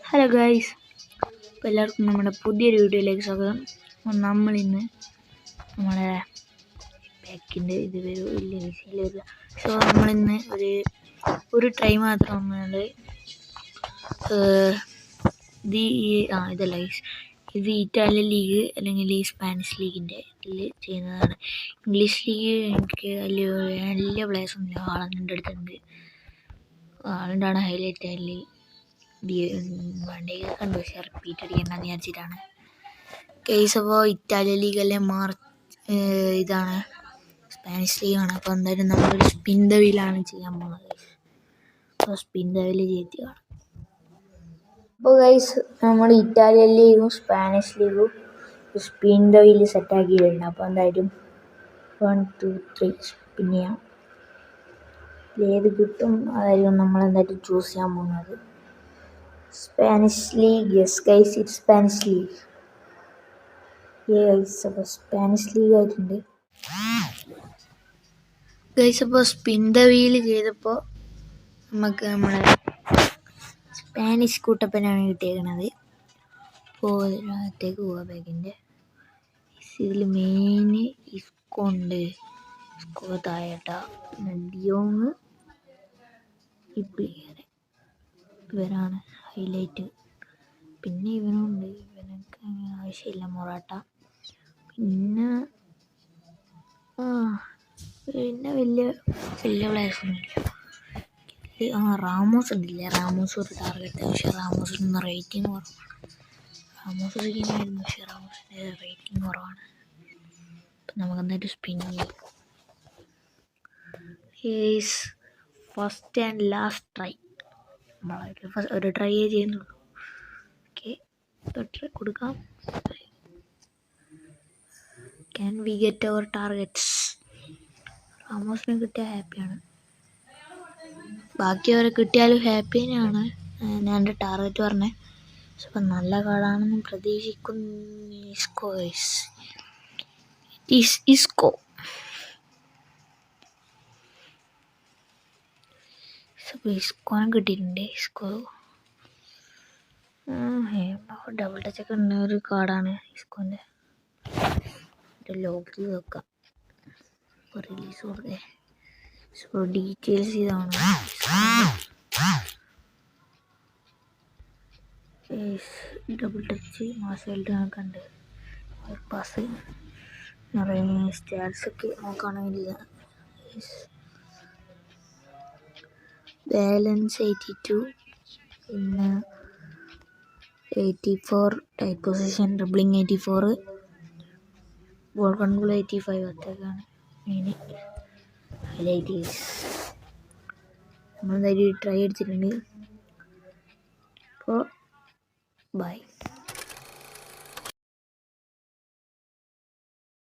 Hello guys, അപ്പോൾ എല്ലാവർക്കും നമ്മുടെ പുതിയൊരു വീഡിയോയിലേക്ക് സ്വാഗതം. നമ്മളിന്ന് നമ്മുടെ ബാക്കിൻ്റെ ഇത് വരില്ല. സോ നമ്മളിന്ന് ഒരു ട്രൈ മാത്രം വന്നത് ഇതല്ല ഗൈസ്, ഇത് ഇറ്റാലിയൻ ലീഗ് അല്ലെങ്കിൽ ഈ സ്പാനിഷ് ലീഗിൻ്റെ ഇതിൽ ചെയ്യുന്നതാണ്. ഇംഗ്ലീഷ് ലീഗ് എനിക്ക് വലിയ പ്ലേയേഴ്സൊന്നുമില്ല. ഹാളണ്ടിൻ്റെ അടുത്തുണ്ട്. ഹാളണ്ടാണ് ഹൈലൈറ്റ് ആയി വണ്ടിയൊക്കെ കണ്ടു, പക്ഷേ റിപ്പീറ്റ് അടിക്കണ്ടെന്ന് വിചാരിച്ചിട്ടാണ് കേസ്. അപ്പോൾ ഇറ്റാലിയൻ ലീഗല്ലേ ഇതാണ് സ്പാനിഷ് ലീഗാണ്. അപ്പോൾ എന്തായാലും നമ്മളൊരു സ്പിൻ ദ വീലാണ് ചെയ്യാൻ പോകുന്നത്. അപ്പോൾ സ്പിൻ ദ വീല് ജയിച്ചതാണ്. അപ്പോൾ ഗൈസ്, നമ്മൾ ഇറ്റാലിയൻ ലീഗും സ്പാനിഷ് ലീഗും സ്പിൻ ദ വീല് സെറ്റാക്കിയിട്ടുണ്ട്. അപ്പോൾ എന്തായാലും 1 2 3 സ്പിൻ ചെയ്യാം. ഏത് കിട്ടും അതായിരിക്കും നമ്മളെന്തായാലും ചൂസ് ചെയ്യാൻ പോകുന്നത്. Spanish League, yes guys, it's Spanish League. Guys, അപ്പോൾ സ്പാനിഷ് ലീഗ് ആയിട്ടുണ്ട് ഗൈസ്. അപ്പോൾ സ്പിൻ ദ വീല് ചെയ്തപ്പോൾ നമുക്ക് നമ്മുടെ സ്പാനിഷ് കൂട്ടപ്പനാണ് കിട്ടിയേക്കണത്. അപ്പോൾ ഇതിനകത്തേക്ക് പോവാം. ബാഗിൻ്റെ ഇതിൽ മെയിൻ ഇസ്കോ ഉണ്ട്. ഇസ്കോ താഴട്ട ഡിയോങ് ഇവരാണ് ഹൈലൈറ്റ്. പിന്നെ ഇവനുണ്ട്, ഇവനൊക്കെ ആവശ്യമില്ല. മൊറാട്ട പിന്നെ വലിയ പ്ലേയേഴ്സൊന്നുമില്ല. റാമോസ് ഉണ്ടില്ല. റാമോസ് ഒരു ടാർഗറ്റ്, പക്ഷേ റാമോസിന് റേറ്റിംഗ് കുറവാണ്. റാമോസ് ഒരിക്കലായിരുന്നു, പക്ഷേ റാമോസിൻ്റെ റേറ്റിംഗ് കുറവാണ്. അപ്പം നമുക്ക് എന്തായാലും സ്പിൻ ചെയ്യാം. First and last try. ഒരു ട്രൈ ചെയ്യുന്നുള്ളൂ. ഓക്കെ, കൊടുക്കാം. Can we get our targets? റാമോസിനെ കിട്ടിയാൽ ഹാപ്പിയാണ്. ബാക്കിയവരെ കിട്ടിയാലും ഹാപ്പി തന്നെയാണ്. ഞാൻ എൻ്റെ ടാർഗറ്റ് പറഞ്ഞത്. അപ്പം നല്ല കാർഡാണെന്ന് പ്രതീക്ഷിക്കുന്നു. ഇസ്കോ ഇസ്കോനെ കിട്ടിയിട്ടുണ്ട്. ഇസ്കോ ഡബിൾ ടച്ച് ഒക്കെ ഉള്ള ഒരു കാർഡാണ് ഇസ്കോൻ്റെ. ലോക്ക് ചെയ്ത് വെക്കാം. റിലീസ് കൊടുത്തേ. സോ ഡീറ്റെയിൽസ് ഇതാണ്. ഡബിൾ ടച്ച് മാസമായിട്ട് നമുക്കുണ്ട്. പാസ് സ്റ്റാറ്റ്സൊക്കെ നോക്കുകയാണെങ്കിൽ ബാലൻസ് 82, പിന്നെ 84 tight position, dribbling 84, ball control 85. അതൊക്കെയാണ് മെയിൻ ഹൈലൈറ്റ്. നമ്മളെന്തായാലും ട്രൈ അടിച്ചിട്ടുണ്ട്. അപ്പോൾ ബൈ.